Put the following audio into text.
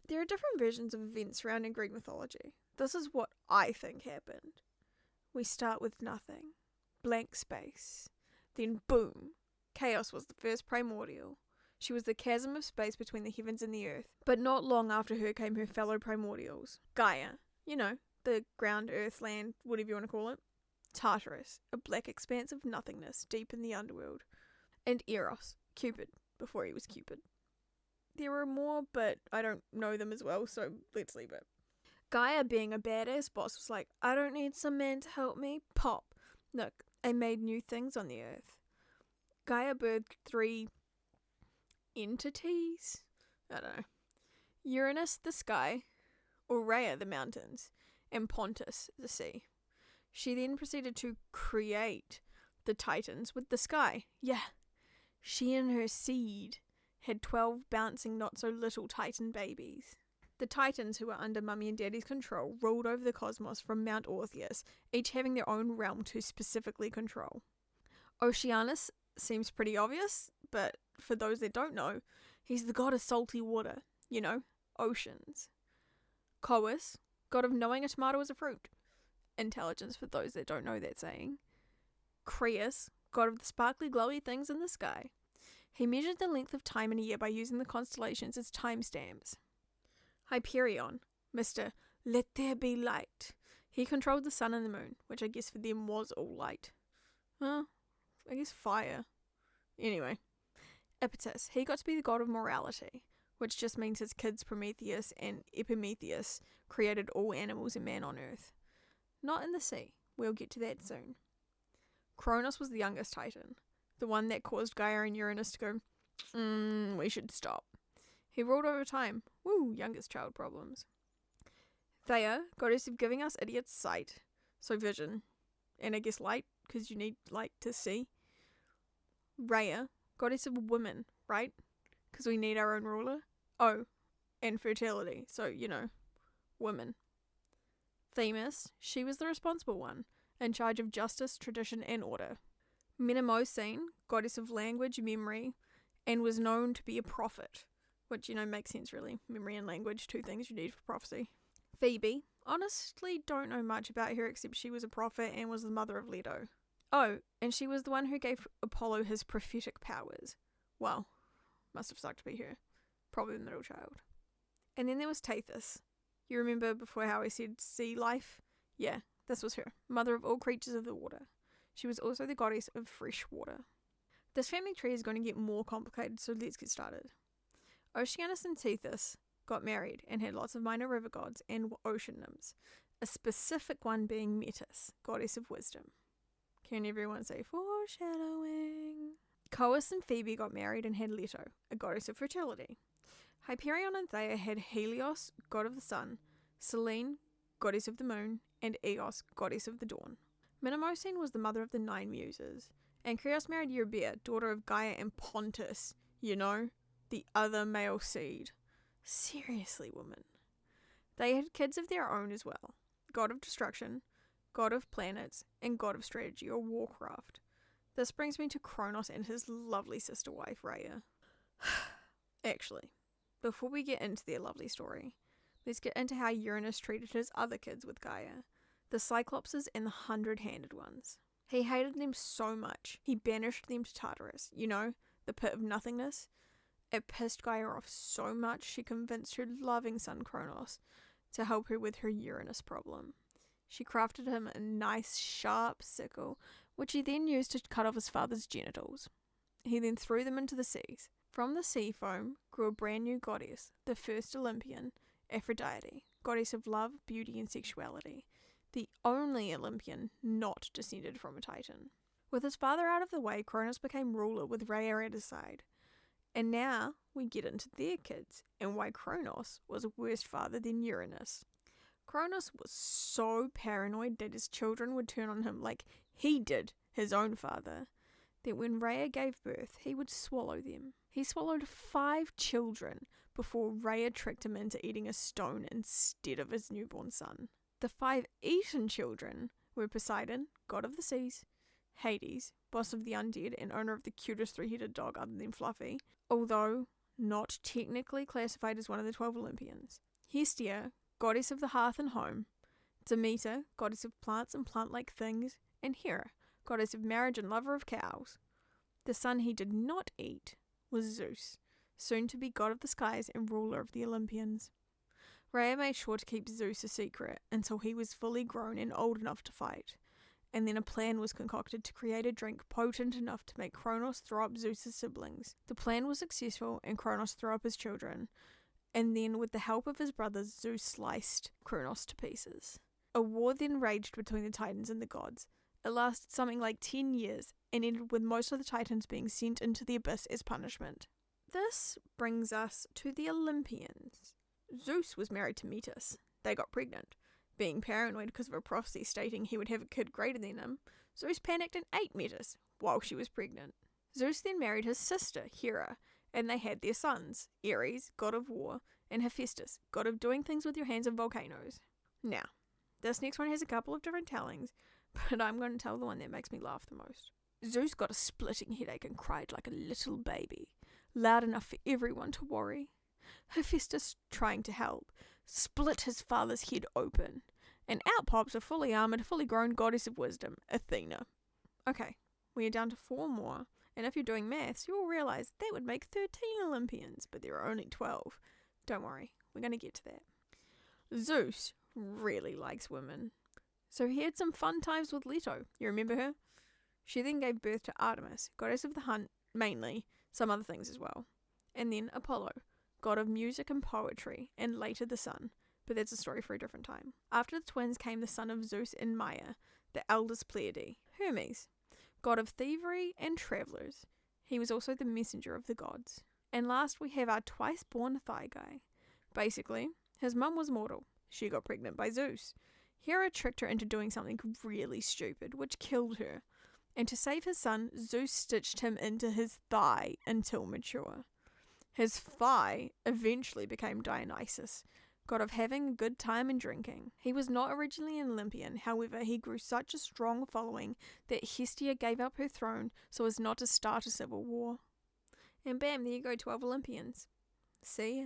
There are different versions of events surrounding Greek mythology. This is what I think happened. We start with nothing. Blank space. Then boom. Chaos was the first primordial. She was the chasm of space between the heavens and the earth. But not long after her came her fellow primordials. Gaia. You know, the ground, earth, land, whatever you want to call it. Tartarus. A black expanse of nothingness deep in the underworld. And Eros. Cupid. Before he was Cupid. There are more, but I don't know them as well, so let's leave it. Gaia, being a badass boss, was like, I don't need some man to help me. Pop. Look, I made new things on the earth. Gaia birthed 3 entities? I don't know. Uranus, the sky, Aurea, the mountains, and Pontus, the sea. She then proceeded to create the Titans with the sky. Yeah. She and her seed had 12 bouncing not-so-little Titan babies. The Titans, who were under Mummy and Daddy's control, ruled over the cosmos from Mount Orpheus, each having their own realm to specifically control. Oceanus seems pretty obvious, but for those that don't know, he's the god of salty water, you know, oceans. Cous, god of knowing a tomato is a fruit. Intelligence for those that don't know that saying. Creus, god of the sparkly glowy things in the sky. He measured the length of time in a year by using the constellations as timestamps. Hyperion, Mr. Let There Be Light. He controlled the sun and the moon, which I guess for them was all light. I guess fire. Anyway. Epitus, he got to be the god of morality, which just means his kids Prometheus and Epimetheus created all animals and man on earth. Not in the sea. We'll get to that soon. Kronos was the youngest Titan, the one that caused Gaia and Uranus to go, we should stop. He ruled over time. Woo, youngest child problems. Thea, goddess of giving us idiots sight, so vision, and I guess light, because you need light to see. Rhea, goddess of women, right? Because we need our own ruler. Oh, and fertility, so, you know, women. Themis, she was the responsible one, in charge of justice, tradition, and order. Mnemosyne, goddess of language, memory, and was known to be a prophet. Which, you know, makes sense really. Memory and language, 2 things you need for prophecy. Phoebe, honestly don't know much about her except she was a prophet and was the mother of Leto. Oh, and she was the one who gave Apollo his prophetic powers. Well, must have sucked to be her. Probably the middle child. And then there was Tethys. You remember before how I said sea life? Yeah, this was her. Mother of all creatures of the water. She was also the goddess of fresh water. This family tree is going to get more complicated, so let's get started. Oceanus and Tethys got married and had lots of minor river gods and ocean nymphs, a specific one being Metis, goddess of wisdom. Can everyone say foreshadowing? Cous and Phoebe got married and had Leto, a goddess of fertility. Hyperion and Thea had Helios, god of the sun, Selene, goddess of the moon, and Eos, goddess of the dawn. Mnemosyne was the mother of the 9 muses, and Creos married Eurbea, daughter of Gaia and Pontus, you know, the other male seed. Seriously, woman. They had kids of their own as well. God of destruction, god of planets, and god of strategy or warcraft. This brings me to Kronos and his lovely sister wife, Rhea. Actually, before we get into their lovely story, let's get into how Uranus treated his other kids with Gaia, the Cyclopses and the 100-handed ones. He hated them so much, he banished them to Tartarus, you know, the pit of nothingness. It pissed Gaia off so much she convinced her loving son Kronos to help her with her Uranus problem. She crafted him a nice sharp sickle, which he then used to cut off his father's genitals. He then threw them into the seas. From the sea foam grew a brand new goddess, the first Olympian, Aphrodite, goddess of love, beauty and sexuality, the only Olympian not descended from a Titan. With his father out of the way, Kronos became ruler with Rhea at his side. And now we get into their kids and why Kronos was a worse father than Uranus. Kronos was so paranoid that his children would turn on him like he did his own father, that when Rhea gave birth, he would swallow them. He swallowed 5 children before Rhea tricked him into eating a stone instead of his newborn son. The 5 eaten children were Poseidon, god of the seas, Hades, boss of the undead and owner of the cutest 3-headed dog other than Fluffy, although not technically classified as one of the 12 Olympians. Hestia, goddess of the hearth and home. Demeter, goddess of plants and plant-like things. And Hera, goddess of marriage and lover of cows. The son he did not eat was Zeus, soon to be god of the skies and ruler of the Olympians. Rhea made sure to keep Zeus a secret until he was fully grown and old enough to fight, and then a plan was concocted to create a drink potent enough to make Kronos throw up Zeus's siblings. The plan was successful and Kronos threw up his children, and then with the help of his brothers, Zeus sliced Kronos to pieces. A war then raged between the Titans and the gods. It lasted something like 10 years and ended with most of the Titans being sent into the abyss as punishment. This brings us to the Olympians. Zeus was married to Metis. They got pregnant. Being paranoid because of a prophecy stating he would have a kid greater than him, Zeus panicked and ate Metis while she was pregnant. Zeus then married his sister, Hera, and they had their sons, Ares, god of war, and Hephaestus, god of doing things with your hands and volcanoes. Now, this next one has a couple of different tellings, but I'm going to tell the one that makes me laugh the most. Zeus got a splitting headache and cried like a little baby, loud enough for everyone to worry. Hephaestus, trying to help, split his father's head open, and out pops a fully armoured, fully grown goddess of wisdom, Athena. Okay, we are down to 4 more, and if you're doing maths, you'll realise that would make 13 Olympians, but there are only 12. Don't worry, we're going to get to that. Zeus really likes women, so he had some fun times with Leto. You remember her? She then gave birth to Artemis, goddess of the hunt, mainly, some other things as well, and then Apollo, god of music and poetry, and later the sun, but that's a story for a different time. After the twins came the son of Zeus and Maia, the eldest Pleiade, Hermes, god of thievery and travellers. He was also the messenger of the gods. And last we have our twice-born thigh guy. Basically, his mum was mortal. She got pregnant by Zeus. Hera tricked her into doing something really stupid, which killed her. And to save his son, Zeus stitched him into his thigh until mature. His thigh eventually became Dionysus, god of having a good time and drinking. He was not originally an Olympian, however he grew such a strong following that Hestia gave up her throne so as not to start a civil war. And bam, there you go, 12 Olympians. See ya.